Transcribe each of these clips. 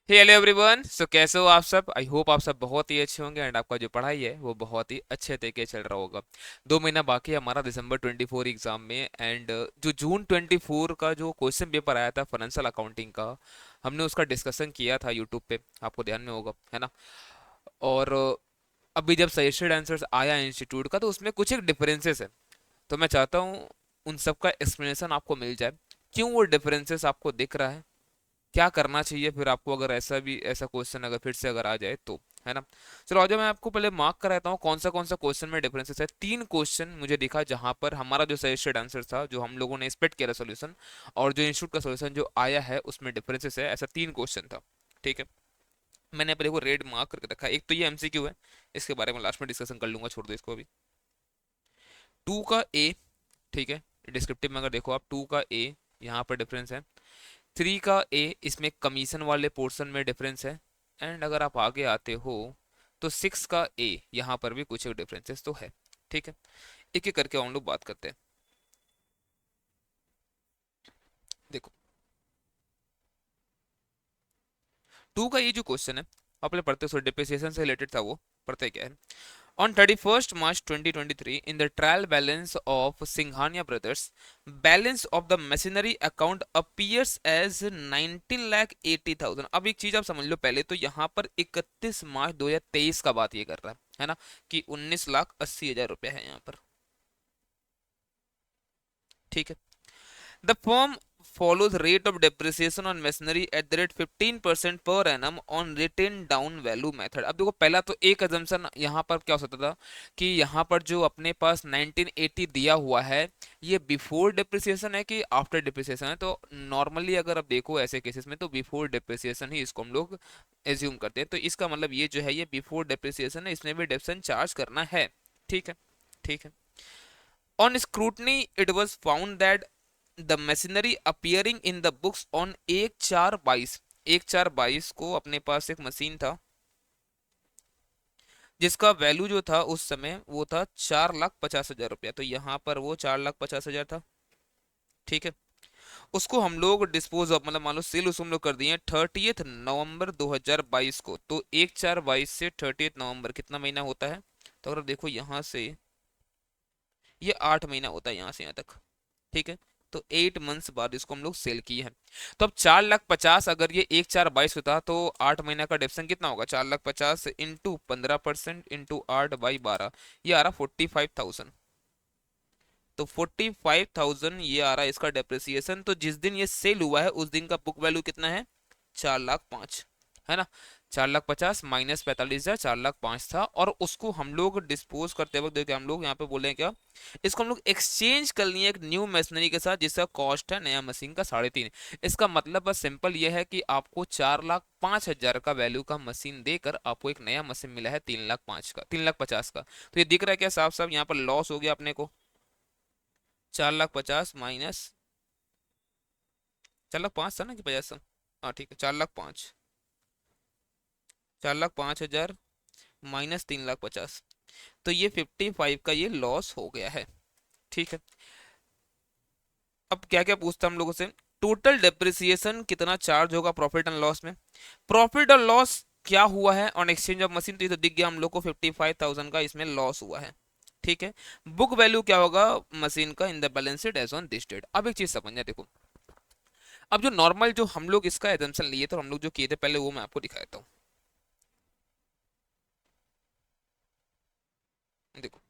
हे hello everyone, सो कैसे हो आप सब। आई होप आप सब बहुत ही अच्छे होंगे एंड आपका जो पढ़ाई है वो बहुत ही अच्छे तरीके से चल रहा होगा। 2 महीना बाकी है हमारा दिसंबर 24 एग्जाम में एंड जो जून 24 का जो क्वेश्चन पेपर आया था फाइनेंशियल अकाउंटिंग का, हमने उसका डिस्कशन किया था यूट्यूब पे, आपको ध्यान में होगा है ना। और अभी जब सजेस्टेड आंसर्स आया इंस्टीट्यूट का तो उसमें कुछ एक डिफरेंसेस है, तो मैं चाहता हूँ उन सब का एक्सप्लेनेशन आपको मिल जाए। क्यों वो डिफरेंसेस आपको दिख रहा है, क्या करना चाहिए फिर आपको अगर ऐसा क्वेश्चन अगर फिर से अगर आ जाए तो, है ना। चलो आज मैं आपको पहले मार्क कराता हूँ कौन सा क्वेश्चन में डिफरेंसेस है। 3 क्वेश्चन मुझे दिखा जहां पर हमारा जो सजेस्टेड आंसर था, जो हम लोगों ने एक्सपेक्ट किया था सोल्यूशन, और जो इंस्टीट्यूट का सोल्यूशन जो आया है उसमें डिफरेंसेस है। ऐसा 3 क्वेश्चन था, ठीक है। मैंने पहले को रेड मार्क करके रखा है। एक तो ये एमसीक्यू है, इसके बारे में लास्ट में डिस्कशन कर लूंगा, छोड़ दो इसको अभी। 2 का ए, ठीक है। डिस्क्रिप्टिव में अगर देखो आप 2 का ए यहाँ पर डिफरेंस है। 3 का ए इसमें कमीशन वाले पोर्शन में डिफरेंस है। एंड अगर आप आगे आते हो तो 6 का ए यहाँ पर भी कुछ डिफरेंसेस तो है, ठीक है। एक एक करके हम लोग बात करते हैं। देखो 2 का ये जो क्वेश्चन है आप पहले पढ़ते हो, डिप्रिसिएशन से रिलेटेड था वो। पढ़ते क्या है। On 31st March 2023, in the trial balance of Singhania Brothers, balance of the machinery account appears as 19,80,000। अब एक चीज आप समझ लो पहले तो, यहाँ पर 31 मार्च 2023 का बात ये कर रहा है ना, कि 19,80,000 रुपया है यहाँ पर, ठीक है। The firm follows rate of depreciation on machinery at the rate 15% per annum on written down value method। अब देखो पहला तो एक assumption यहाँ पर क्या हो सकता था कि यहाँ पर जो अपने पास 1980 दिया हुआ है ये बिफोर डिप्रिसिएशन है कि आफ्टर डिप्रिसिएशन है। तो नॉर्मली अगर आप देखो ऐसे केसेस में तो बिफोर डिप्रिसिएशन ही इसको हम लोग एज्यूम करते हैं। तो इसका मतलब ये जो है ये बिफोर डिप्रिसिएशन है, इसमें भी डिप्रेशन चार्ज करना है, ठीक है। ठीक है। On scrutiny, it was found that the machinery appearing in the books on 1/4/22, 1/4/22 को अपने पास एक मशीन था जिसका वैल्यू जो था उस समय वो था 4,50,000 रुपया। तो यहाँ पर वो 4,50,000 था, ठीक है। उसको हम लोग डिस्पोज ऑफ मतलब मान लो सेल उसको हम लोग कर दिए 30 नवंबर 2022 को। तो 1/4/22 से 30 नवंबर कितना महीना होता है, तो अगर देखो यहाँ से ये 8 महीना होता है यहाँ से यहाँ तक, ठीक है। तो 8 मंथ्स बाद इसको हम लोग सेल किए हैं। तो अब 4,50,000 अगर ये 1/4/22 होता तो 8 महीना का डिफरेंस कितना होगा, 4,50,000 इंटू 15% इंटू 8/12, ये आ रहा 45,000। तो 45,000 ये आ रहा है इसका डेप्रिसिएशन। तो जिस दिन ये सेल हुआ है उस दिन का बुक वैल्यू कितना है, 4,05,000, है ना। 4,50,000 माइनस 45,000, 4,05,000 था। और उसको हम लोग डिस्पोज करते वक्त देखिए हम लोग यहाँ पे बोले क्या, इसको हम लोग एक्सचेंज कर लिए एक न्यू मशीनरी के साथ जिसका कॉस्ट है नया मशीन का 3.5। इसका मतलब बस सिंपल ये है कि आपको 4,05,000 का वैल्यू का मशीन देकर आपको एक नया मशीन मिला है 3,05,000 का, 3,50,000 का। तो ये दिख रहा है क्या साफ साफ, यहाँ पर लॉस हो गया अपने को। 4,50,000 माइनस 4,05,000 था ना कि 50 था। हाँ ठीक है, 4,05,000, 4,05,000 माइनस 3,50,000, तो ये 55 का ये लॉस हो गया है, ठीक है। अब क्या क्या पूछता हम लोगों से, टोटल डेप्रिसिएशन कितना चार्ज होगा प्रॉफिट एंड लॉस में। प्रॉफिट और लॉस क्या हुआ है ऑन एक्सचेंज ऑफ मशीन, तो ये तो दिख गया हम लोग को 55,000 का इसमें लॉस हुआ है, ठीक है। बुक वैल्यू क्या होगा मशीन का in the balance sheet as on this date. अब एक चीज समझना देखो, अब जो नॉर्मल जो हम लोग इसका एजम्पशन लिए तो हम लोग जो किए थे पहले वो मैं आपको दिखा देता हूँ। देखो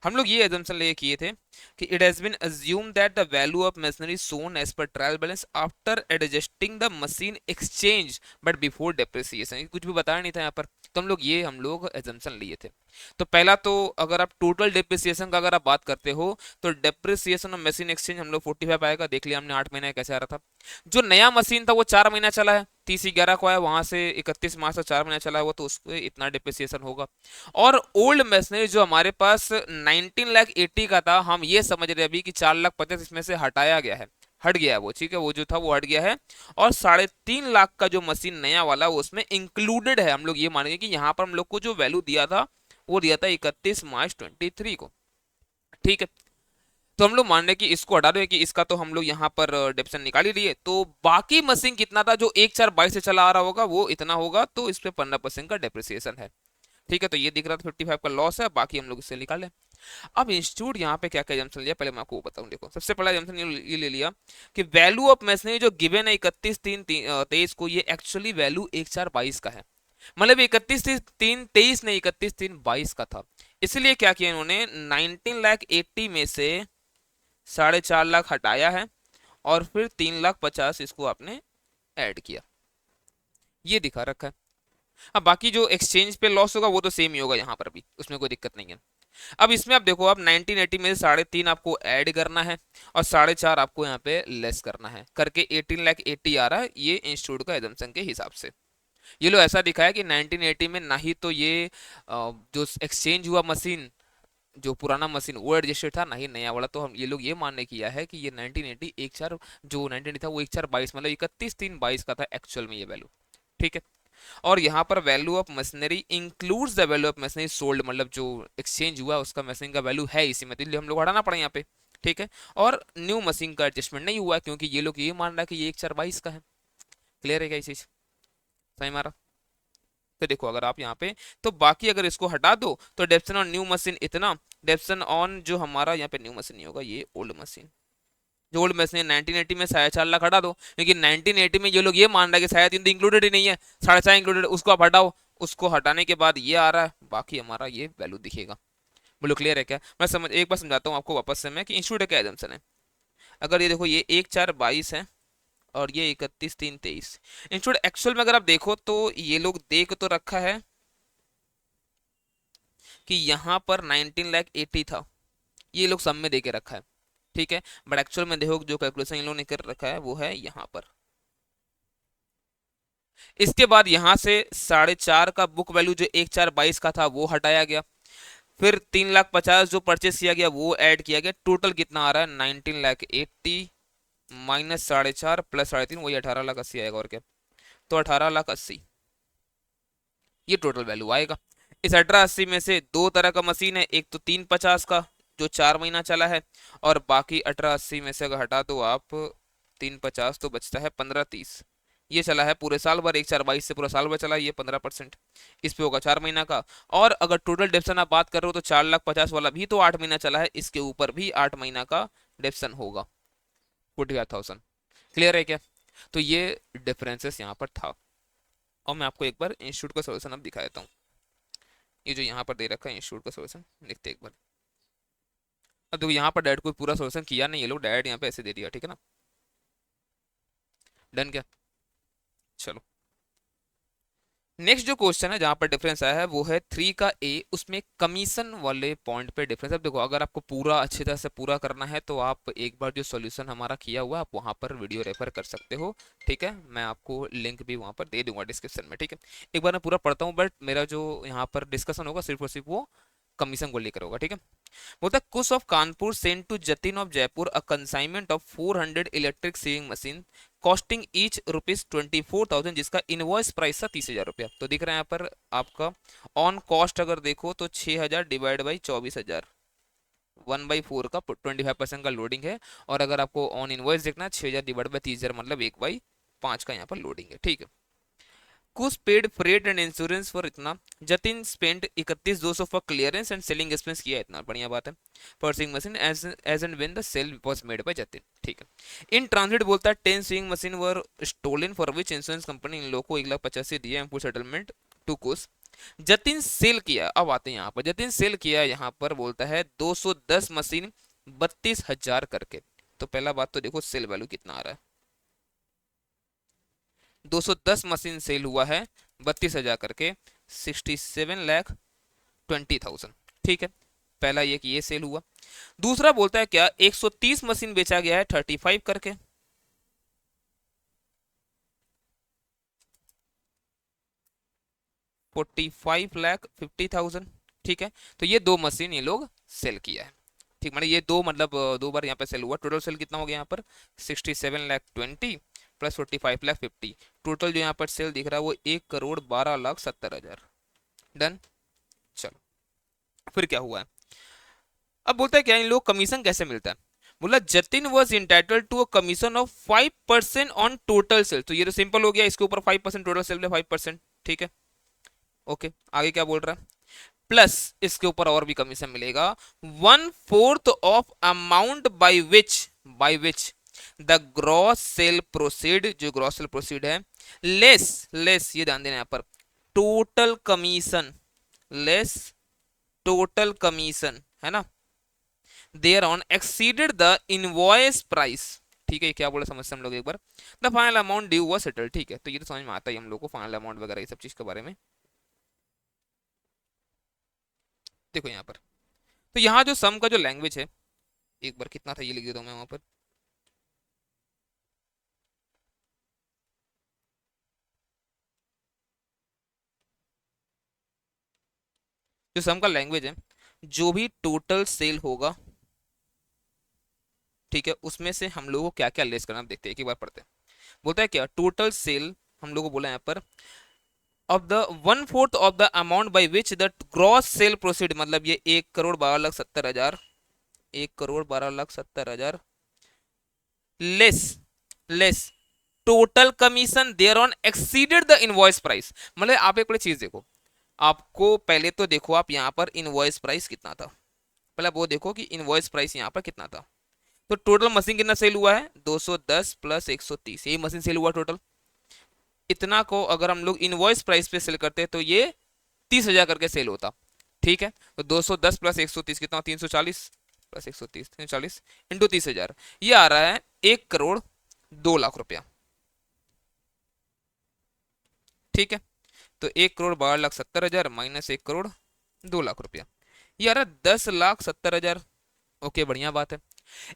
हम लोग ये एजम्पशन ले किए थे कि it has been assumed that the value of machinery shown as per trial balance after adjusting the machine exchange but before depreciation, कुछ भी बताया नहीं था यहाँ पर। तो हम लोग एजम्पशन लिए थे। तो पहला तो अगर आप टोटल डेप्रिसिएशन का अगर आप बात करते हो तो डेप्रिसिएशन ऑफ मशीन एक्सचेंज हम लोग 45 आएगा, देख लिया हमने 8 महीने कैसे आ रहा था। जो नया मशीन था वो 4 महीना चला है, 30/11 को आया, वहां से 31 मार्च तक 4 महीना चला है वो, तो उसको इतना डिप्रिसिएशन होगा। और ओल्ड मशीनरी जो हमारे पास 19,80,000 का था, हम ये समझ रहे अभी कि 4,50,000 इसमें से हटाया गया है, हट गया है वो, ठीक है, वो जो था वो हट गया है। और 3.5 लाख का जो मशीन नया वाला वो उसमें इंक्लूडेड है। हम लोग ये मानेंगे कि यहाँ पर हम लोग को जो वैल्यू दिया था वो दिया था 31 मार्च 23 को, ठीक है। तो हम लोग मान रहे कि इसको हटा दो कि इसका तो हम लोग यहाँ पर डेप्शन निकाल ही लिए, तो बाकी मशीन कितना था जो 1 4 22 से चला आ रहा होगा वो इतना होगा, तो इस पे 15% का डेप्रिसिएशन है। ठीक है, तो ये दिख रहा था 55 का लॉस है, बाकी हम लोग इससे निकाल लें। अब इंस्टीट्यूट यहाँ पे क्या क्या एजम्पशन लिया पहले मैं आपको वो बताऊं। देखो सबसे पहला एजम्पशन ये ले लिया कि वैल्यू ऑफ मशीनरी जो गिवन है 31/3/23 को, ये एक्चुअली वैल्यू 1 4 22 का है। मतलब 31/3/23 नहीं, 31/3/22 का था। इसलिए क्या किया इन्होंने, 19 लाख 80 में से 4.5 लाख हटाया है और फिर 3 लाख 50 इसको आपने ऐड किया, ये दिखा रखा है। अब बाकी जो एक्सचेंज पे लॉस होगा वो तो सेम ही होगा यहाँ पर भी, उसमें कोई दिक्कत नहीं है। अब इसमें आप देखो, आप 1980 में से 3.5 आपको ऐड करना है और 4.5 आपको यहाँ पे लेस करना है, करके 18 लाख 80 आ रहा है, ये इंस्टीट्यूट का एजम्पशन के हिसाब से। ये लो ऐसा दिखा है कि 1980 में ना ही तो ये जो एक्सचेंज हुआ मशीन, जो पुराना मशीन वो एडजस्टेड था, ना ही नया वाला। तो हम ये लोग ये मानने किया है कि ये 1980 1 4 जो 1980 था वो 1 4 22 मतलब 31/3/22 का था एक्चुअल में ये वैल्यू। ठीक है, और यहाँ पर value of machinery includes the value of machinery sold, मतलब जो एक्सचेंज हुआ उसका मशीन का वैल्यू है इसी में, तो इसलिए हम लोग हटाना पड़ा यहाँ पे। ठीक है, और न्यू मशीन का एडजस्टमेंट नहीं हुआ क्योंकि ये लोग ये मान रहा है कि ये 1 4 22 का है। क्लियर है क्या ये चीज, सही मारा। तो देखो अगर आप यहाँ पे, तो बाकी अगर इसको हटा दो तो डेप्सन ऑन न्यू मशीन इतना, डेप्सन ऑन जो हमारा यहाँ पे न्यू मशीन नहीं होगा, ये ओल्ड मशीन, जो ओल्ड मशीन है 1980 में 4.5 लाख हटा दो, क्योंकि 1980 में ये लोग ये मान रहा है कि शायद इन तो इंक्लूडेड ही नहीं है, 4.5 इंक्लूडेड, उसको आप हटाओ, उसको हटाने के बाद ये आ रहा है, बाकी हमारा ये वैल्यू दिखेगा। बोलो क्लियर है क्या, मैं समझ एक बार समझाता हूँ आपको वापस से मैं कि इंस्टीट्यूट का एजम्पशन है। अगर ये देखो ये 1 4 22 है और ये 31/3/23, इंस्टीट्यूट एक्चुअल में अगर आप देखो तो ये लोग देख तो रखा है कि यहाँ पर 19 लाख 80 था, ये लोग सब में दे के रखा है। ठीक है, बट एक्चुअल में देखो जो कैलकुलेशन इन लोगों ने कर रखा है वो है यहाँ पर। इसके बाद यहाँ से 4.5 का बुक वैल्यू जो 1 4 22 का था वो हटाया गया, फिर 3 लाख 50 जो परचेस किया गया वो ऐड किया गया, टोटल कितना आ रहा है 19 लाख 80 माइनस 4.5 प्लस 3.5 वही 18 लाख 80 आएगा, और क्या, तो 18 लाख 80 ये टोटल वैल्यू आएगा। इस 18 80 में से दो तरह का मशीन है, एक तो 350 का जो 4 महीना चला है, और बाकी 18 80 में से अगर हटा दो आप 350 तो बचता है 15 30, ये चला है पूरे साल भर, 1 4 22 से पूरा साल भर चला, ये 15%, इस पे होगा 4 महीना का। और अगर टोटल डेप्सन आप बात कर रहे हो तो 4 लाख 50 वाला भी तो 8 महीना चला है, इसके ऊपर भी 8 महीना का डेप्सन होगा 45,000। क्लियर है क्या, तो ये डिफरेंसेस यहाँ पर था। और मैं आपको एक बार इंस्टीट्यूट का सोल्यूशन अब दिखा देता हूँ, ये जो यहाँ पर दे रखा है इंस्टीट्यूट का सोल्यूशन लिखते एक बार। अब देखो यहाँ पर डायरेक्ट कोई पूरा सोल्यूशन किया नहीं, ये लोग डायरेक्ट यहाँ पे ऐसे दे दिया, ठीक है ना, डन क्या। चलो नेक्स्ट जो क्वेश्चन है जहां पर डिफरेंस आया है वो है 3 का A, उसमें कमीशन वाले पॉइंट पे डिफरेंस। अब देखो अगर आपको पूरा अच्छी तरह से पूरा करना है तो आप एक बार जो सॉल्यूशन हमारा किया हुआ आप वहां पर वीडियो रेफर कर सकते हो। ठीक है, मैं आपको लिंक भी वहां पर दे दूंगा डिस्क्रिप्शन में। ठीक है, एक बार मैं पूरा पढ़ता हूँ, बट मेरा जो यहाँ पर डिस्कशन होगा सिर्फ और सिर्फ वो कमीशन को लेकर होगा। ठीक है, बोलता है Kush of Kanpur send to Jatin of Jaipur a consignment of 400 electric sewing machine costing each ₹24,000, जिसका इनवॉइस प्राइस था 30,000 रुपया। तो दिख रहा है यहाँ पर आपका ऑन कॉस्ट अगर देखो तो 6,000 डिवाइड बाई 24,000, 1/4 का 25% का लोडिंग है। और अगर आपको ऑन इनवॉइस देखना 6,000 डिवाइड बाई 30,000 मतलब 1/5 का यहाँ पर लोडिंग है। ठीक है, कुछ paid freight and insurance for इतना, Jatin spend 31,200 for clearance and selling expense किया, इतना बढ़िया बात है। Per sewing machine as and when the sale was made by Jatin. ठीक है, इन ट्रांजिट बोलता है 10 sewing machine were stolen for which insurance company इन लोगों को 1,85,000 दिया एंड फुल सेटलमेंट टू कुछ। जतिन सेल किया, अब आते हैं यहाँ पर, जतिन सेल किया यहाँ पर बोलता है 210 मशीन 32,000 करके। तो पहला बात तो देखो सेल वैल्यू कितना आ रहा है, 210 मशीन सेल हुआ है 32,000 करके, 67,20,000। ठीक है, पहला ये कि ये सेल हुआ। दूसरा बोलता है क्या 130 मशीन बेचा गया है 35 करके, ₹45,50,000। ठीक है, तो ये दो मशीन ये लोग सेल किया है। ठीक, मतलब ये दो मतलब दो बार यहाँ पे सेल हुआ, टोटल सेल कितना हो गया यहाँ पर 67,20,000 प्लस 45,50,000, टोटल जो यहाँ पर सेल दिख रहा है वो 1,12,70,000। डन। चलो फिर क्या हुआ है, अब बोलता है क्या इन लोग कमीशन कैसे मिलता है। बोला Jatin was entitled to a commission of 5% on total sale. तो ये तो सिंपल हो गया, इसके ऊपर 5% टोटल सेल में 5%। ठीक है, ओके। आगे क्या बोल रहा है, प्लस इसके ऊपर और भी कमीशन मिलेगा, 1/4 of amount by which the gross sale proceed, जो ग्रॉस सेल प्रोसीड है, लेस लेस ये ध्यान देना यहाँ पर, total commission, less total commission है ना, thereon exceeded the invoice price. ठीक है, क्या बोला समझ से हम लोग एक बार, the final amount due was settle. ठीक है, तो ये तो समझ में आता है हम लोग को फाइनल अमाउंट वगैरह ये सब चीज के बारे में। देखो यहाँ पर, तो यहाँ जो सम का जो लैंग्वेज है, एक बार कितना था ये लिख देता हूँ मैं वहां पर। जो सम का लैंग्वेज है, जो भी टोटल सेल होगा, ठीक है, उसमें से हम लोगों को क्या क्या लेस करना, देखते हैं एक ही बार पढ़ते हैं। बोलता है क्या, टोटल सेल हम लोग को बोला यहाँ पर, of the 1/4 of the amount by which the gross sale proceed, मतलब ये 1,12,70,000, 1,12,70,000 less less total commission thereon exceeded the invoice price. मतलब आप एक बड़ी चीज देखो, आपको पहले तो देखो आप यहाँ पर इनवॉइस प्राइस कितना था, पहले आप वो देखो कि इनवॉइस प्राइस यहाँ पर कितना था। तो टोटल मशीन कितना सेल हुआ है, 210 प्लस 130, यही मशीन सेल हुआ टोटल। इतना को अगर हम लोग इनवॉइस प्राइस पे सेल करते तो ये 30,000 करके सेल होता। ठीक है, तो 210 प्लस 130 कितना, 340 प्लस 130, 340 इंटू 30,000, ये आ रहा है 1,02,00,000 रुपया। ठीक है, तो 1,12,70,000 माइनस 1,02,00,000 रुपया, ये आ रहा है 10,70,000। ओके, बढ़िया बात है।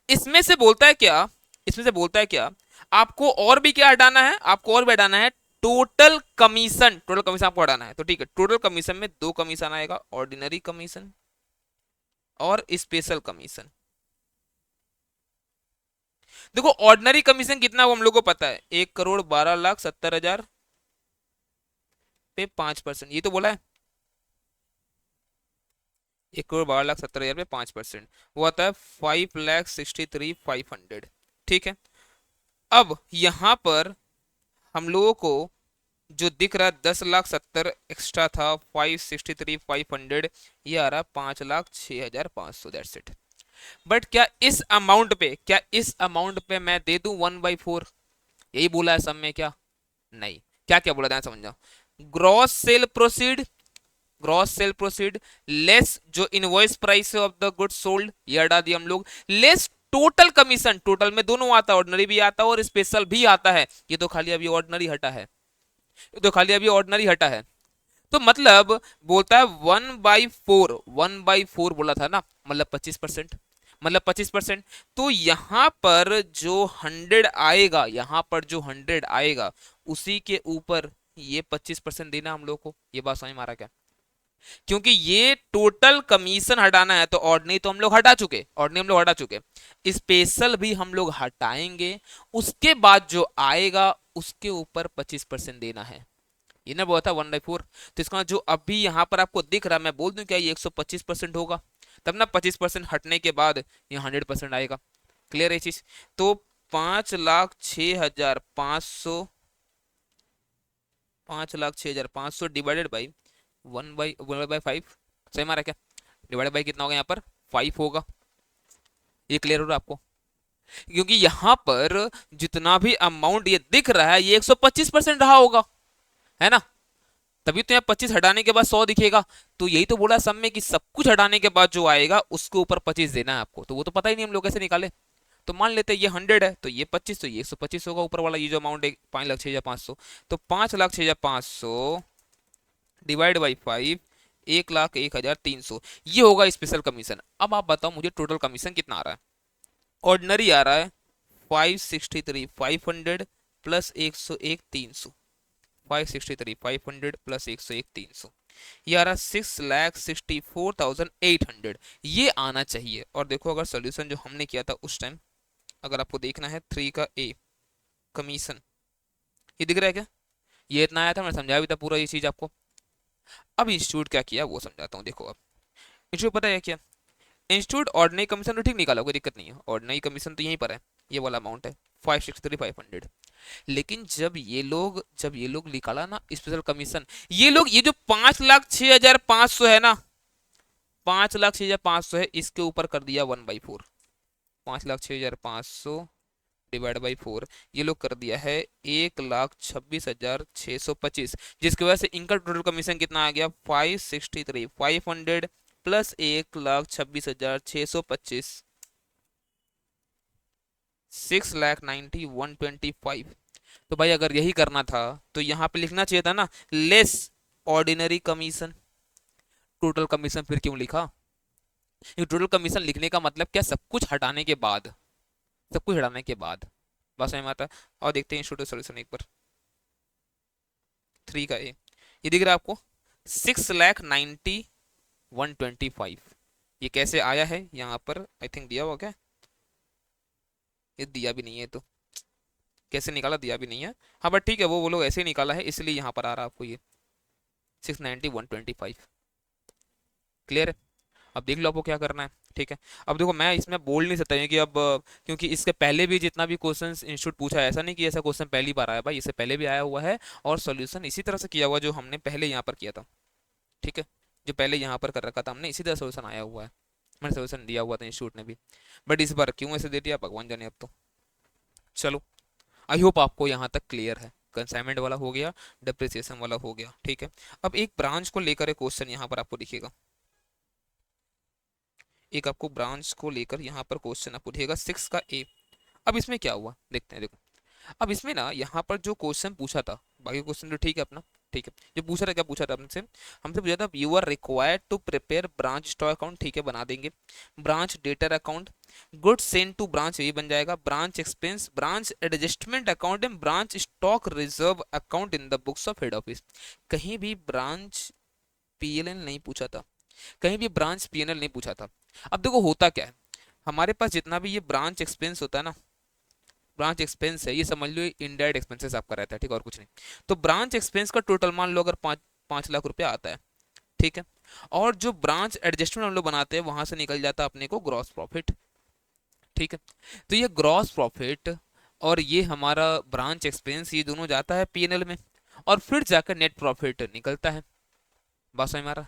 इसमें से बोलता है क्या, इसमें से बोलता है क्या, आपको और भी क्या हटाना है, आपको और भी हटाना है टोटल कमीशन, टोटल कमीशन आपको हटाना है। तो ठीक है, टोटल कमीशन में दो कमीशन आएगा, ऑर्डिनरी कमीशन और स्पेशल कमीशन। देखो ऑर्डिनरी कमीशन कितना वो हम लोग को पता है, 1,12,70,000 पे 5%, ये तो बोला है, 1,12,70,000 पे 5%, वो आता है 5,63,500। ठीक है, अब यहां पर हम लोगों को जो दिख रहा है 10,70,000 एक्स्ट्रा था, 5,63,500, ये आ रहा 5,06,500, दैट्स इट। बट क्या इस अमाउंट पे, क्या इस अमाउंट पे मैं दे दूं 1/4, यही बोला है सब में क्या, नहीं। क्या क्या बोला, ध्यान समझ, gross sale proceed, gross sale proceed less जो invoice price of the good sold, ये हटा दिया हम लोग, लेस टोटल कमीशन, टोटल में दोनों आता है, ऑर्डिनरी भी आता है और स्पेशल भी आता है, ये तो खाली अभी ऑर्डिनरी हटा है, ये तो खाली अभी ऑर्डिनरी हटा है। तो मतलब बोलता है 1/4, 1/4 बोला था ना, मतलब 25%, मतलब 25%। तो यहां पर जो 100 आएगा, यहां पर जो 100 आएगा उसी के ऊपर ये 25% देना हम लोग को। ये बात समझ में आ रहा क्या, क्योंकि ये टोटल कमीशन हटाना है, तो ऑर्डिनरी तो हम लोग हटा चुके, ऑर्डिनरी हम लोग हटा चुके, स्पेशल भी हम लोग हटाएंगे, उसके बाद जो आएगा उसके ऊपर 25% देना है। ये ना बोला था 1/4, तो इसका जो अभी यहाँ पर आपको दिख रहा है, मैं बोल दूं क्या, ये 125% होगा, तब ना 25% हटने के बाद ये 100% आएगा। क्लियर है चीज। तो 5,06,500, 5,06,500 डिवाइडेड बाई 1/5, सही मारा क्या, डिवाइडेड बाई कितना होगा यहाँ पर 5 होगा। ये क्लियर हो रहा है आपको, क्योंकि यहाँ पर जितना भी अमाउंट ये दिख रहा है ये 125% रहा होगा, है ना, तभी तो यहाँ 25 हटाने के बाद 100 दिखेगा। तो यही तो बोला सब में कि सब कुछ हटाने के बाद जो आएगा उसके ऊपर 25 देना है आपको, तो वो तो पता ही नहीं हम लोग कैसे निकाले। तो मान लेते हैं ये 100 है तो ये 25, तो ये 125 होगा ऊपर वाला, ये जो अमाउंट है 5,06,500, तो 5,06,500 डिवाइड बाई 5, 1,01,300, ये होगा स्पेशल कमीशन। अब आप बताओ मुझे टोटल कमीशन कितना आ रहा है। ऑर्डिनरी आ रहा है 563,500 प्लस 101,300, 563,500 प्लस 101,300, ये आ रहा 6,64,800, ये आना चाहिए। और देखो अगर सोल्यूशन जो हमने किया था उस टाइम, अगर आपको देखना है 3 का ए कमीशन, ये दिख रहा है क्या, ये इतना आया था, मैंने समझाया भी था पूरा ये चीज आपको। अब इंस्टीट्यूट क्या किया वो समझाता हूँ। देखो अब इंस्टीट्यूट पता है क्या, इंस्टीट्यूट ऑर्डिनरी कमीशन तो ठीक निकाला, कोई दिक्कत नहीं है, ऑर्डिनरी कमीशन तो यहीं पर है, ये वाला अमाउंट है 563,500। लेकिन जब ये लोग निकाला ना स्पेशल कमीशन, ये जो 5,06,500 है ना, 5,06,500 है, इसके ऊपर कर दिया 1/4, 5,06,500 डिवाइड बाई 4, ये लोग कर दिया है 1,26,625, जिसकी वजह से इनका टोटल कमीशन कितना आ गया 563,500 प्लस 1,26,625, 6,90,125। तो भाई अगर यही करना था तो यहाँ पे लिखना चाहिए था ना less ordinary commission, total commission फिर क्यों लिखा? ये टोटल कमीशन लिखने का मतलब क्या, सब कुछ हटाने के बाद, सब कुछ हटाने के बाद, बस में आता है। और देखते हैं इंस्टीट्यूट सोल्यूशन एक बार, 3 का ये दिख रहा है आपको 6,90,125, ये कैसे आया है यहाँ पर, आई थिंक दिया हुआ क्या, ये दिया भी नहीं है तो कैसे निकाला, दिया भी नहीं है। हाँ बट ठीक है, वो लोग ऐसे ही निकाला है, इसलिए यहाँ पर आ रहा है आपको ये 690,125। क्लियर है? अब देख लो आपको क्या करना है। ठीक है, अब देखो मैं इसमें बोल नहीं सकता हूँ कि अब क्योंकि इसके पहले भी जितना भी क्वेश्चन इंस्टीट्यूट पूछा है, ऐसा नहीं कि ऐसा क्वेश्चन पहली बार आया भाई, इससे पहले भी आया हुआ है और सॉल्यूशन इसी तरह से किया हुआ जो हमने पहले यहाँ पर किया था। ठीक है, जो पहले यहाँ पर कर रखा था हमने, इसी तरह सोल्यूशन आया हुआ है, मैंने सोल्यूशन दिया हुआ था इंस्टीट्यूट ने भी, बट इस बार क्यों ऐसे दे दिया भगवान जाने। अब तो चलो, आई होप आपको यहाँ तक क्लियर है, कंसाइनमेंट वाला हो गया, डिप्रिसिएशन वाला हो गया। ठीक है, अब एक ब्रांच को लेकर एक क्वेश्चन यहाँ पर आपको दिखेगा, एक आपको ब्रांच को लेकर यहाँ पर क्वेश्चन आपको दिखेगा 6 का ए। अब इसमें क्या हुआ देखते हैं, देखो अब इसमें ना यहाँ पर जो क्वेश्चन पूछा था, बाकी क्वेश्चन तो ठीक है अपना, ठीक है, जो पूछा था क्या पूछा था हमसे, हमसे पूछा था you are required to prepare branch stock account, ठीक है बना देंगे, branch debtor account, good send to branch ये बन जाएगा, branch expense, branch adjustment account and branch stock reserve account in the books of head office. कहीं भी branch PLL नहीं पूछा था, कहीं भी ब्रांच पीएनएल नहीं पूछा था। अब देखो होता क्या है, हमारे पास जितना भी ये ब्रांच एक्सपेंस होता है ना, ब्रांच एक्सपेंस है, ये समझ लो इनडायरेक्ट एक्सपेंसेस आपका रहता है, ठीक है और कुछ नहीं। तो ब्रांच एक्सपेंस का टोटल मान लो अगर 5 लाख रुपया आता है, ठीक है, और जो ब्रांच एडजस्टमेंट हम लोग बनाते हैं वहां से निकल जाता है अपने को ग्रॉस प्रॉफिट। ठीक है, तो ये ग्रॉस प्रॉफिट और ये हमारा ब्रांच एक्सपेंस ये दोनों जाता है पीएनएल में, और फिर जाकर नेट प्रॉफिट निकलता है। बस हमारा,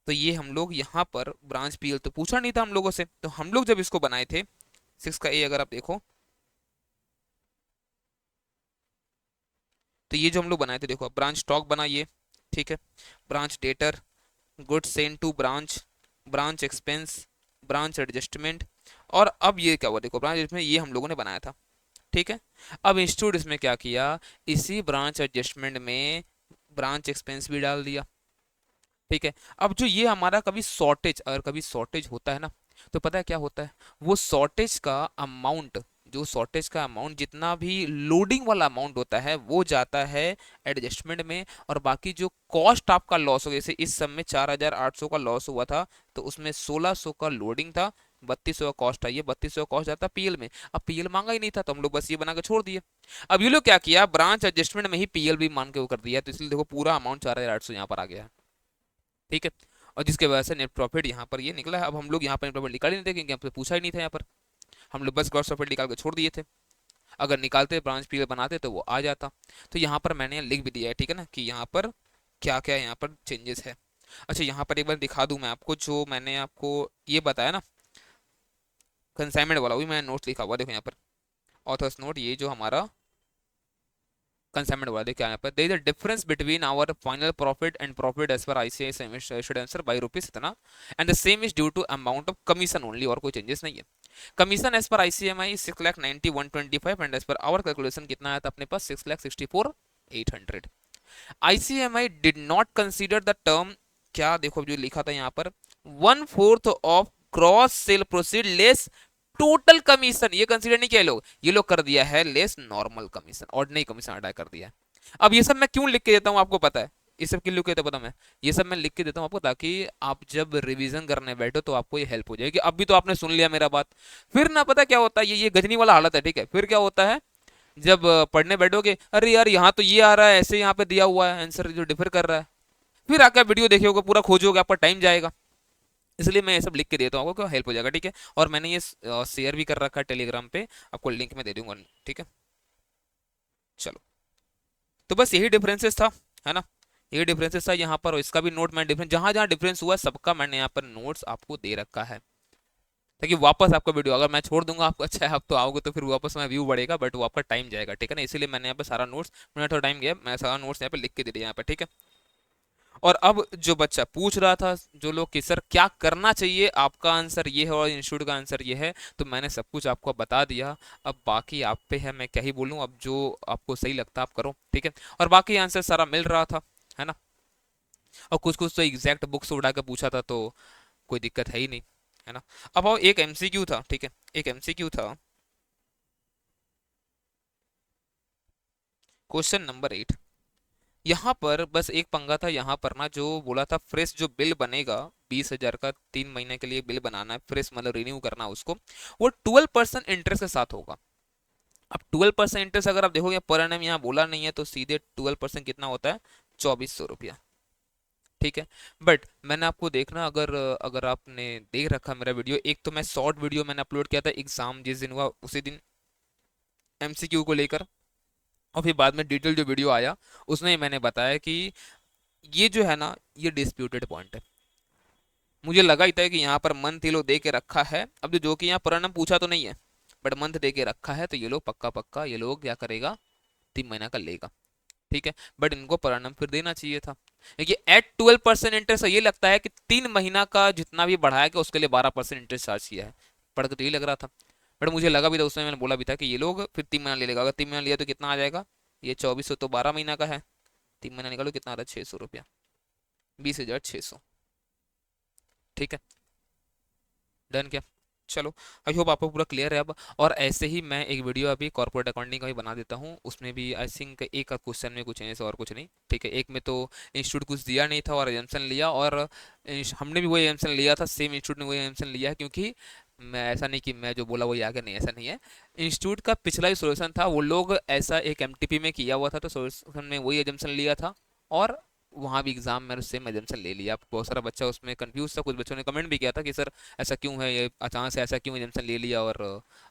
तो ये हम लोग यहाँ पर ब्रांच पीएल तो पूछा नहीं था हम लोगों से, तो हम लोग जब इसको बनाए थे 6 का ए, अगर आप देखो तो ये जो हम लोग बनाए थे, देखो ब्रांच स्टॉक बनाइए, ठीक है, branch debtor, good send to branch, branch expense, branch adjustment, और अब ये क्या हुआ देखो ब्रांच एडजस्टमेंट ये हम लोगों ने बनाया था। ठीक है, अब इंस्टीट्यूट इसमें क्या किया, इसी ब्रांच एडजस्टमेंट में ब्रांच एक्सपेंस भी डाल दिया। ठीक है, अब जो ये हमारा कभी शॉर्टेज, अगर कभी शॉर्टेज होता है ना, तो पता है क्या होता है, वो शॉर्टेज का अमाउंट, जो शॉर्टेज का अमाउंट जितना भी लोडिंग वाला अमाउंट होता है वो जाता है एडजस्टमेंट में, और बाकी जो कॉस्ट आपका लॉस हो, जैसे इस सब में 4,800 का लॉस हुआ था, तो उसमें 1,600 का लोडिंग था, 3,200 का कॉस्ट आई है, 3,200 का कॉस्ट जाता पीएल में। अब पीएल मांगा ही नहीं था तो हम लोग बस ये बना के छोड़ दिए। अब ये लोग क्या किया, ब्रांच एडजस्टमेंट में ही पीएल भी मान के वो कर दिया, तो इसलिए देखो पूरा अमाउंट 4,800 यहाँ पर आ गया है। ठीक है, और जिसके वजह से नेट प्रॉफिट यहाँ पर ये निकला है। अब हम लोग यहाँ पर नेट प्रॉफिट निकाल ही नहीं थे क्योंकि हमसे पूछा ही नहीं था यहाँ पर, हम लोग बस ग्रॉस प्रॉफिट निकाल के छोड़ दिए थे, अगर निकालते ब्रांच पीरियड बनाते तो वो आ जाता। तो यहाँ पर मैंने लिख भी दिया है, ठीक है ना, कि यहाँ पर क्या क्या यहाँ पर चेंजेस है। अच्छा यहाँ पर एक बार दिखा दूँ मैं आपको, जो मैंने आपको ये बताया ना कंसाइनमेंट वाला, वही मैंने नोट लिखा हुआ, देखो यहाँ पर ऑथर्स नोट, ये जो हमारा कंसाइनमेंट वाला देखिए यहाँ पर, there is a difference between our final profit and profit as per ICICI issued answer by rupees इतना, and the same is due to amount of commission only, और कोई चेंजेस नहीं है। Commission as per ICMI 6,90,125 and as per our calculation कितना आया था अपने पास 6,64,800। ICMI did not consider the term, क्या देखो जो लिखा था यहाँ पर 1/4 of gross cell proceed less total commission, ये कंसीडर नहीं किया लोग, ये लोग कर दिया है less normal commission, ordinary commission अदा कर दिया है। अब ये सब मैं क्यों लिख के देता हूँ आपको पता है, ये सब क्यों लिख के देता पता मैं, ये सब मैं लिख के देता हूँ आपको ताकि आप जब रिवीजन करने बैठो तो आपको ये हेल्प हो जाएगी। अभी तो आपने सुन लिया मेरा बात, फिर ना पता क्या होता है, ये गजनी वाला हालत है। ठीक है, फिर क्या होता है जब पढ़ने बैठोगे, अरे यार यहाँ तो ये आ रहा है, ऐसे यहाँ पे दिया हुआ है आंसर जो डिफर कर रहा है, फिर आकर वीडियो देखोगे पूरा खोजोगे, आपका टाइम जाएगा। इसलिए मैं ये सब लिख के देता हूँ, आपको हेल्प हो जाएगा, ठीक है। और मैंने ये शेयर भी कर रखा है टेलीग्राम पे, आपको लिंक में दे दूंगा, ठीक है। चलो, तो बस यही डिफरेंसेस था, है ना। यही डिफरेंसेस था यहाँ पर, और इसका भी नोट मैं डिफरेंस जहाँ जहाँ डिफरेंस हुआ सबका मैंने यहाँ पर नोट्स आपको दे रखा है, ताकि वापस आपका वीडियो अगर मैं छोड़ दूंगा आपको, अच्छा है आप तो आओगे तो फिर वापस में व्यू बढ़ेगा, बट वो आपका टाइम जाएगा, ठीक है ना। इसीलिए मैंने यहाँ पे सारा नोट्स, मेरा थोड़ा टाइम गया, मैं सारा नोट्स यहाँ पे लिख के दे दिया यहाँ पे, ठीक है। और अब जो बच्चा पूछ रहा था, जो लोग कि सर क्या करना चाहिए, आपका आंसर ये है और इंस्टीट्यूट का आंसर ये है, तो मैंने सब कुछ आपको बता दिया। अब बाकी आप पे है, मैं क्या ही बोलूँ, अब जो आपको सही लगता है आप करो, ठीक है। और बाकी आंसर सारा मिल रहा था, है ना। और कुछ कुछ तो एग्जैक्ट बुक से उड़ा के पूछा था, तो कोई दिक्कत है ही नहीं, है ना। अब आओ, एक एमसीक्यू था, ठीक है, एक एमसीक्यू था, क्वेश्चन नंबर 8। यहाँ पर बस एक पंगा था, यहाँ पर ना जो बोला था फ्रेश जो बिल बनेगा 20,000 का, 3 महीने के लिए बिल बनाना है फ्रेश, मतलब रिन्यू करना है उसको, वो 12% इंटरेस्ट के साथ होगा। अब 12% इंटरेस्ट अगर आप देखोगे पर एनम यहाँ बोला नहीं है, तो सीधे 12% कितना होता है, 2400 रुपया, ठीक है। बट मैंने आपको देखना, अगर अगर आपने देख रखा मेरा वीडियो, एक तो मैं शॉर्ट वीडियो मैंने अपलोड किया था एग्जाम जिस दिन हुआ उसी दिन एमसीक्यू को लेकर, और फिर बाद में डिटेल जो वीडियो आया उसमें मैंने बताया कि ये जो है ना, ये डिस्प्यूटेड पॉइंट है। मुझे लगा ही था कि यहाँ पर मंथ ये लोग दे के रखा है, अब जो कि यहाँ पर पूछा तो नहीं है, बट मंथ दे के रखा है, तो ये लोग पक्का पक्का ये लोग क्या करेगा, 3 महीना का लेगा, ठीक है। बट इनको पर annum फिर देना चाहिए था, देखिए एट 12% इंटरेस्ट, ये लगता है कि 3 महीना का जितना भी बढ़ाया कि उसके लिए 12% इंटरेस्ट चार्ज किया है, पढ़ के तो ये लग रहा था। बट मुझे लगा भी था उसमें, मैंने बोला भी था कि ये लोग फिर 3 महीना ले लेगा, अगर 3 महीना लिया तो कितना आ जाएगा, ये 2400 तो 12 महीना का है, 3 महीना निकालो कितना आता है, 600 रुपया, 20,600, ठीक है। डन क्या, चलो। आई होप आपको पूरा क्लियर है अब। और ऐसे ही मैं एक वीडियो अभी कॉर्पोरेट अकाउंटिंग का भी बना देता हूँ, उसमें भी आई थिंक एक क्वेश्चन में कुछ है और कुछ नहीं, ठीक है। एक में तो इंस्टीट्यूट कुछ दिया नहीं था और एजम्पशन लिया, और हमने भी वही एजम्पशन लिया था, सेम इंस्टीट्यूट ने वही एजम्पशन लिया है, क्योंकि मैं ऐसा नहीं कि मैं जो बोला वही आगे, नहीं ऐसा नहीं है। इंस्टीट्यूट का पिछला जो सोल्यूशन था वो लोग ऐसा एक एमटीपी में किया हुआ था, तो सोल्यूशन में वही एजम्पशन लिया था, और वहाँ भी एग्जाम में सेम एजम्पशन ले लिया। बहुत सारा बच्चा उसमें कंफ्यूज था, कुछ बच्चों ने कमेंट भी किया था कि सर ऐसा क्यों है, ये अचानक से ऐसा क्यों एजम्पशन ले लिया और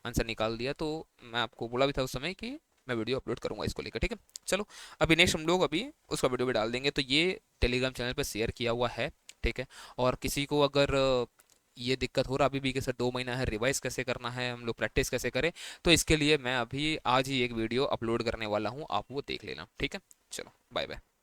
आंसर निकाल दिया, तो मैं आपको बोला भी था उस समय कि मैं वीडियो अपलोड करूंगा इसको लेकर, ठीक है। चलो, अभी नेक्स्ट हम लोग अभी उसका वीडियो भी डाल देंगे, तो ये टेलीग्राम चैनल पर शेयर किया हुआ है, ठीक है। और किसी को अगर ये दिक्कत हो रहा अभी भी कि सर 2 महीना है, रिवाइज कैसे करना है, हम लोग प्रैक्टिस कैसे करें, तो इसके लिए मैं अभी आज ही एक वीडियो अपलोड करने वाला हूँ, आप वो देख लेना, ठीक है। चलो, बाय बाय।